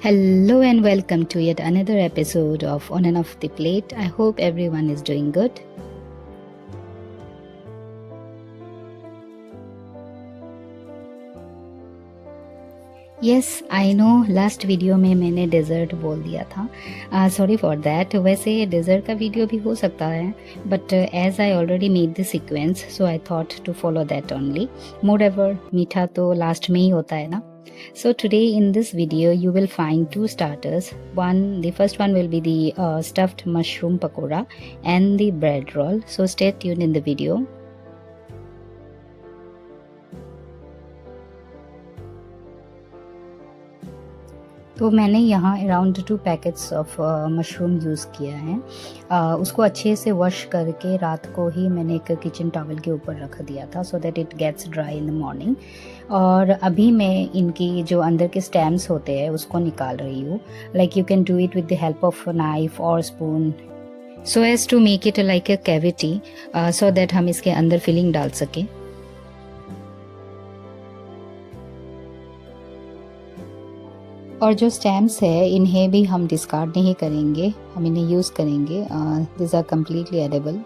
Hello and welcome to yet another episode of On and Off the Plate. I hope everyone is doing good. Yes I know last video में मैंने dessert बोल दिया था, sorry for that. वैसे dessert का video भी हो सकता है, but as I already made the sequence so I thought to follow that only. Moreover मीठा तो लास्ट में ही होता है ना। So today in this video you will find two starters. The first one will be the stuffed mushroom pakoda and the bread roll. So stay tuned in the video. तो मैंने यहाँ around 2 packets of mushroom use किया है। उसको अच्छे से wash करके रात को ही मैंने एक किचन टॉवल के ऊपर रख दिया था so that it gets dry in the morning. और अभी मैं इनकी जो अंदर के स्टेम्स होते हैं उसको निकाल रही हूँ। Like you can do it with the help of knife और spoon so as to make it like a cavity so that हम इसके अंदर फिलिंग डाल सकें। और जो स्टैम्प्स है इन्हें भी हम डिस्कार्ड नहीं करेंगे, हम इन्हें यूज़ करेंगे। This are completely edible.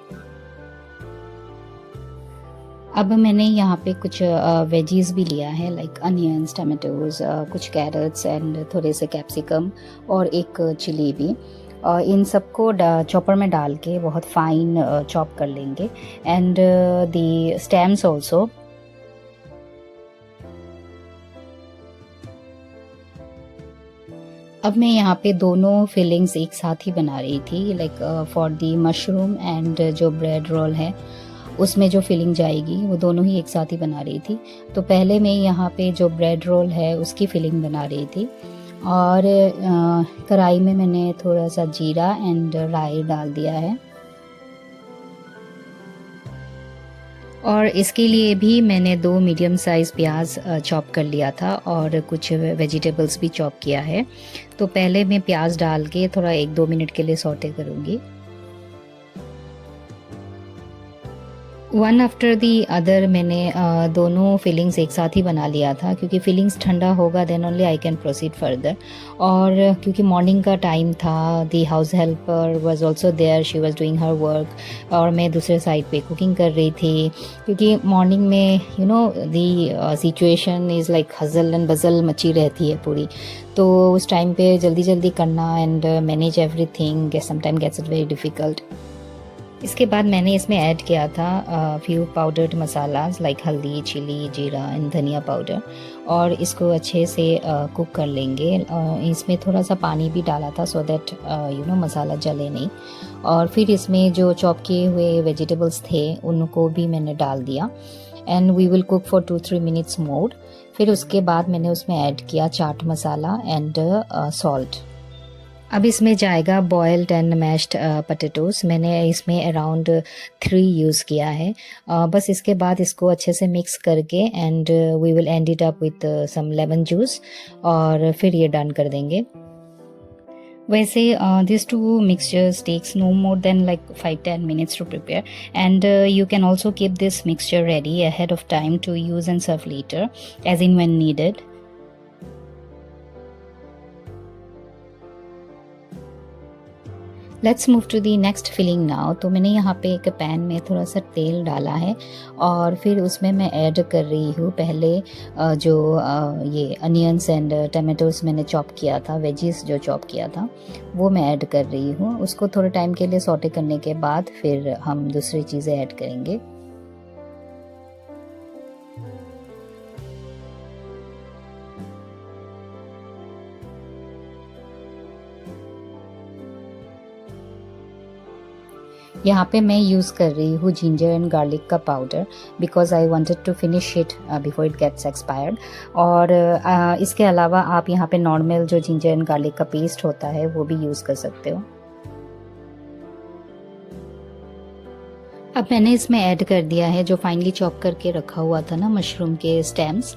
अब मैंने यहाँ पे कुछ वेजीज भी लिया है लाइक अनियंस, टमाटोज, कुछ कैरेट्स एंड थोड़े से कैप्सिकम और एक चिली भी। इन सबको चॉपर में डाल के बहुत फाइन चॉप कर लेंगे। And the stamps also. अब मैं यहाँ पे दोनों फिलिंग्स एक साथ ही बना रही थी like for the mushroom and जो ब्रेड रोल है उसमें जो फिलिंग जाएगी वो दोनों ही एक साथ ही बना रही थी। तो पहले मैं यहाँ पे जो ब्रेड रोल है उसकी फिलिंग बना रही थी और कढ़ाई में मैंने थोड़ा सा जीरा एंड राई डाल दिया है। और इसके लिए भी मैंने 2 मीडियम साइज़ प्याज चॉप कर लिया था और कुछ वेजिटेबल्स भी चॉप किया है। तो पहले मैं प्याज डाल के थोड़ा 1-2 मिनट के लिए सौटे करूँगी। वन आफ्टर दी अदर मैंने दोनों फिलिंग्स एक साथ ही बना लिया था क्योंकि फिलिंग्स ठंडा होगा then only I can proceed further. और क्योंकि मॉर्निंग का टाइम था, the house helper was also there, she was doing her work और मैं दूसरे साइड पे कुकिंग कर रही थी क्योंकि मॉर्निंग में you know the situation is like hustle and bustle मची रहती है पूरी। तो उस टाइम पे जल्दी जल्दी करना and manage everything sometime gets it very difficult. इसके बाद मैंने इसमें ऐड किया था few powdered masalas like haldi, chilli, jeera and dhania powder और इसको अच्छे से कुक कर लेंगे। इसमें थोड़ा सा पानी भी डाला था सो दैट यू नो मसाला जले नहीं। और फिर इसमें जो चॉप किए हुए वेजिटेबल्स थे उनको भी मैंने डाल दिया and we will cook for 2-3 minutes more. फिर उसके बाद मैंने उसमें ऐड किया चाट मसाला एंड सॉल्ट। अब इसमें जाएगा बॉयल्ड एंड मैश्ड पोटैटोज़। मैंने इसमें अराउंड 3 यूज़ किया है। बस इसके बाद इसको अच्छे से मिक्स करके and we will end it up with some lemon juice और फिर ये डन कर देंगे। वैसे this 2 mixtures takes no more than like 5-10 minutes to prepare and you can also keep this mixture ready ahead of time to use and serve later as in when needed. Let's move to the next filling now. तो मैंने यहाँ पे एक pan में थोड़ा सा तेल डाला है और फिर उसमें मैं ऐड कर रही हूँ पहले जो ये अनियंस एंड टमाटोज़ मैंने चॉप किया था, वेजीज जो चॉप किया था वो मैं ऐड कर रही हूँ। उसको थोड़े टाइम के लिए सौटे करने के बाद फिर हम दूसरी चीज़ें ऐड करेंगे। यहाँ पे मैं यूज़ कर रही हूँ जिंजर एंड गार्लिक का powder because I wanted to finish it before it gets expired. और इसके अलावा आप यहाँ पे नॉर्मल जो जिंजर एंड गार्लिक का पेस्ट होता है वो भी यूज़ कर सकते हो। अब मैंने इसमें ऐड कर दिया है जो फाइनली चॉप करके रखा हुआ था ना मशरूम के स्टेम्स,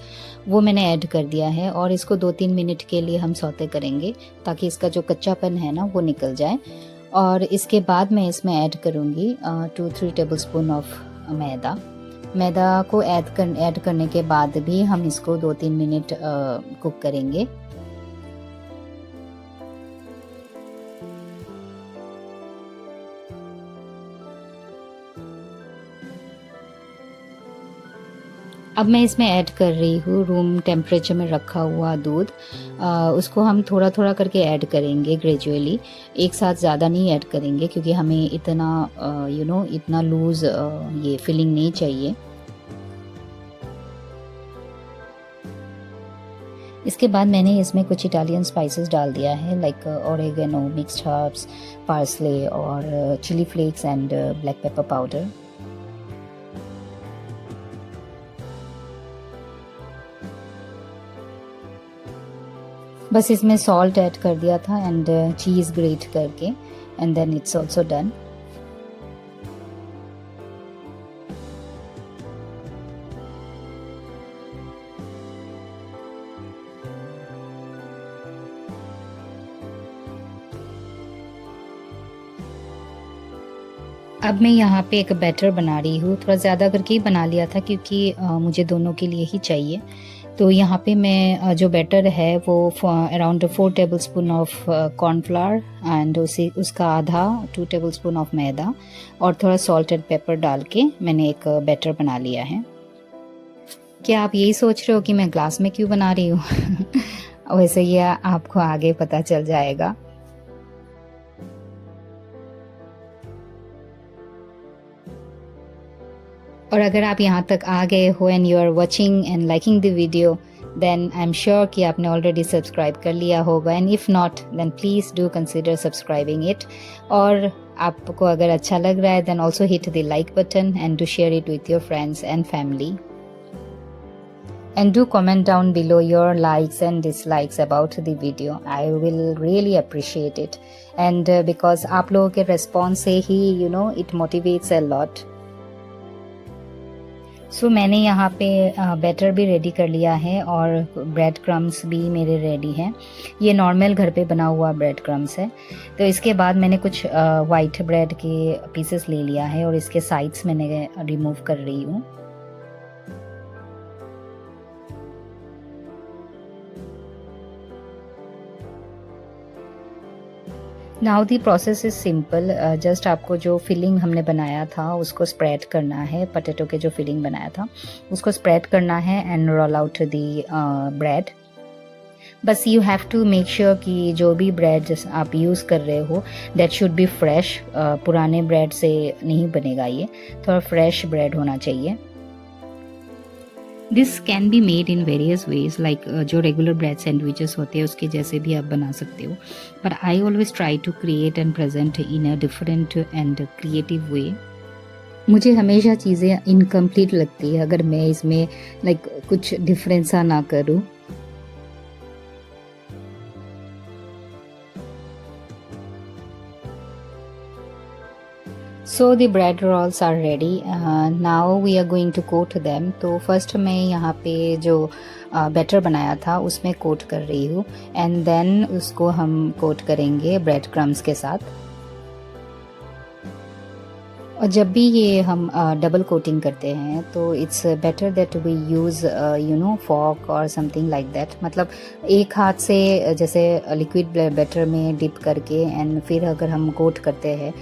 वो मैंने ऐड कर दिया है और इसको 2-3 मिनट के लिए हम सौते करेंगे ताकि इसका जो कच्चापन है ना वो निकल जाए। और इसके बाद मैं इसमें ऐड करूँगी 2-3 टेबलस्पून ऑफ मैदा को ऐड करने के बाद भी हम इसको 2-3 मिनट कुक करेंगे। अब मैं इसमें ऐड कर रही हूँ रूम टेम्परेचर में रखा हुआ दूध। उसको हम थोड़ा थोड़ा करके ऐड करेंगे ग्रेजुअली, एक साथ ज़्यादा नहीं ऐड करेंगे क्योंकि हमें इतना इतना लूज़ ये फिलिंग नहीं चाहिए। इसके बाद मैंने इसमें कुछ इटालियन स्पाइसेस डाल दिया है, like oregano, mixed herbs, parsley और chilli flakes and black pepper powder. बस इसमें सॉल्ट ऐड कर दिया था एंड चीज़ ग्रेट करके, and then it's also done. अब मैं यहाँ पे एक बैटर बना रही हूँ, थोड़ा ज़्यादा करके ही बना लिया था क्योंकि मुझे दोनों के लिए ही चाहिए। तो यहाँ पे मैं जो बैटर है वो around 4 tablespoon of cornflour and उसे उसका आधा 2 टेबलस्पून ऑफ मैदा और थोड़ा सॉल्ट एंड पेपर डाल के मैंने एक बैटर बना लिया है। क्या आप यही सोच रहे हो कि मैं ग्लास में क्यों बना रही हूँ? वैसे ये आपको आगे पता चल जाएगा। और अगर आप यहाँ तक आ गए हो and you are watching and liking the video, then I am sure कि आपने ऑलरेडी सब्सक्राइब कर लिया होगा, and if not then please do consider subscribing it. और आपको अगर अच्छा लग रहा है then also hit the like button and do share it with your friends and family. And do comment down below your likes and dislikes about the video. I will really appreciate it. And because आप लोगों के response से ही it motivates a lot. सो मैंने यहाँ पे batter भी ready कर लिया है और ब्रेड क्रम्स भी मेरे रेडी हैं। ये नॉर्मल घर पे बना हुआ ब्रेड क्रम्स है। तो इसके बाद मैंने कुछ वाइट ब्रेड के पीसेस ले लिया है और इसके साइड्स मैंने रिमूव कर रही हूँ। Now the process is simple. Just आपको जो फिलिंग हमने बनाया था उसको स्प्रेड करना है, पोटैटो के जो फिलिंग बनाया था उसको स्प्रेड करना है and roll out the bread. बस you have to make sure कि जो भी ब्रेड आप यूज़ कर रहे हो दैट शुड बी फ्रेश। पुराने ब्रेड से नहीं बनेगा, ये थोड़ा फ्रेश ब्रेड होना चाहिए। This can be made in various ways, like जो रेगुलर ब्रेड सैंडविचेस होते हैं उसके जैसे भी आप बना सकते हो, but I always try to create and present in a different and creative way. मुझे हमेशा चीज़ें इनकम्प्लीट लगती है अगर मैं इसमें लाइक कुछ डिफरेंस सा ना करूँ। So the bread rolls are ready. Now we are going to coat them. तो फर्स्ट मैं यहाँ पे जो बैटर बनाया था उसमें कोट कर रही हूँ एंड देन उसको हम कोट करेंगे ब्रेड क्रम्स के साथ। और जब भी ये हम डबल कोटिंग करते हैं तो it's better that we use fork और समथिंग लाइक दैट। मतलब एक हाथ से जैसे लिक्विड बैटर में डिप करके एंड फिर अगर हम कोट करते हैं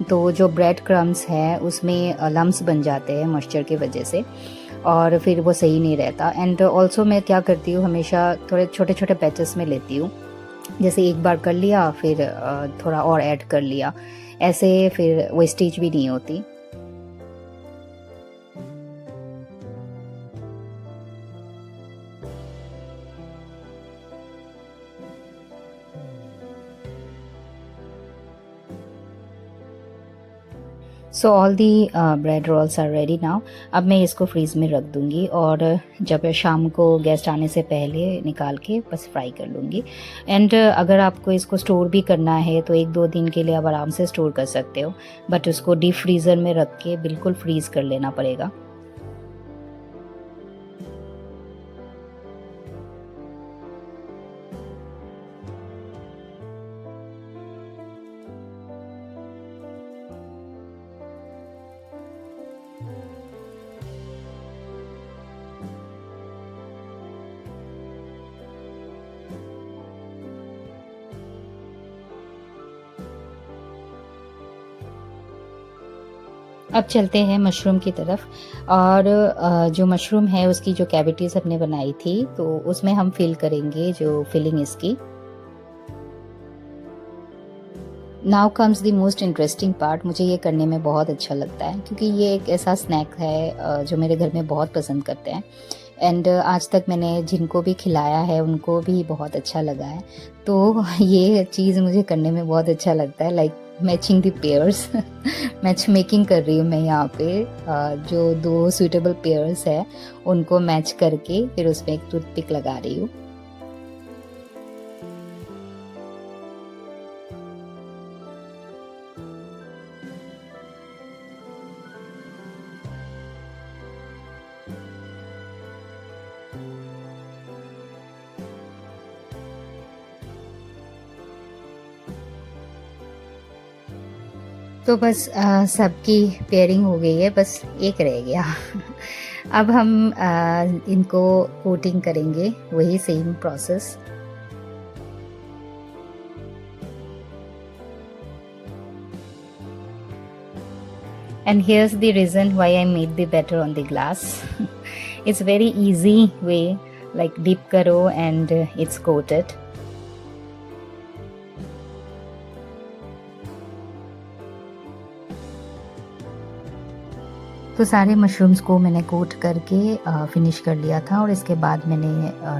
तो जो ब्रेड क्रम्स है उसमें लम्स बन जाते हैं मॉइस्चर की वजह से, और फिर वो सही नहीं रहता। एंड ऑल्सो मैं क्या करती हूँ, हमेशा थोड़े छोटे छोटे बैचेस में लेती हूँ, जैसे एक बार कर लिया फिर थोड़ा और ऐड कर लिया, ऐसे फिर वेस्टेज भी नहीं होती। So all the bread rolls are ready now. अब मैं इसको फ्रीज में रख दूंगी और जब शाम को गेस्ट आने से पहले निकाल के बस फ्राई कर लूँगी। एंड अगर आपको इसको स्टोर भी करना है तो 1-2 दिन के लिए आप आराम से स्टोर कर सकते हो, बट उसको डीप फ्रीज़र में रख के बिल्कुल फ्रीज़ कर लेना पड़ेगा। अब चलते हैं मशरूम की तरफ। और जो मशरूम है उसकी जो कैविटीज़ हमने बनाई थी तो उसमें हम फिल करेंगे जो फिलिंग इसकी। Now comes the most interesting part. मुझे ये करने में बहुत अच्छा लगता है क्योंकि ये एक ऐसा स्नैक है जो मेरे घर में बहुत पसंद करते हैं। एंड आज तक मैंने जिनको भी खिलाया है उनको भी बहुत अच्छा लगा है। तो ये चीज़ मुझे करने में बहुत अच्छा लगता है, like matching the pairs. Match making कर रही हूँ मैं यहाँ पे। जो दो सूटेबल पेयर्स है उनको मैच करके फिर उसमें एक टूथपिक लगा रही हूँ। तो बस सबकी पेयरिंग हो गई है, बस एक रह गया। अब हम इनको कोटिंग करेंगे, वही same process. And here's the reason why I made the batter on the glass. It's very easy way, like dip karo and it's coated. तो सारे मशरूम्स को मैंने कोट करके फिनिश कर लिया था और इसके बाद मैंने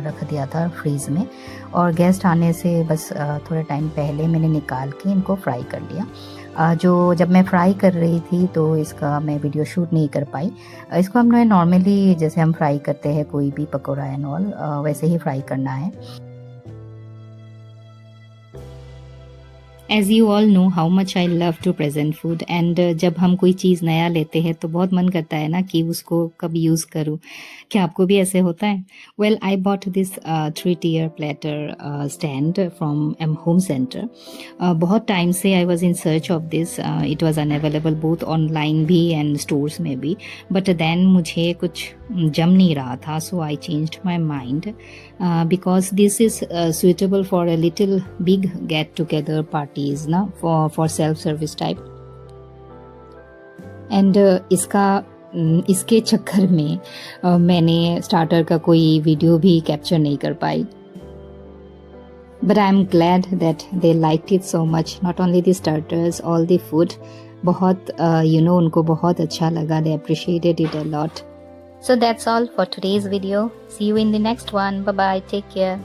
रख दिया था फ्रीज़ में। और गेस्ट आने से बस थोड़े टाइम पहले मैंने निकाल के इनको फ्राई कर लिया। जो जब मैं फ्राई कर रही थी तो इसका मैं वीडियो शूट नहीं कर पाई। इसको हमने नॉर्मली जैसे हम फ्राई करते हैं कोई भी पकौड़ा एंड ऑल, वैसे ही फ्राई करना है। As you all know how much I love to present food. And जब हम कोई चीज़ नया लेते हैं तो बहुत मन करता है ना कि उसको कब यूज़ करूँ। क्या आपको भी ऐसे होता है? Well, I bought this 3-tier platter stand from home centre. बहुत टाइम से I was in search of this. It was unavailable both online भी एंड स्टोर्स में भी, बट देन मुझे कुछ जम नहीं रहा था, so I changed my mind because this is suitable for a little big get together parties ना, for self service type. And इसके चक्कर में मैंने स्टार्टर का कोई वीडियो भी कैप्चर नहीं कर पाई। But I am glad that they like it so much, not only the starters, all the food. बहुत उनको बहुत अच्छा लगा, they appreciated it a lot. So that's all for today's video. See you in the next one. Bye bye. Take care.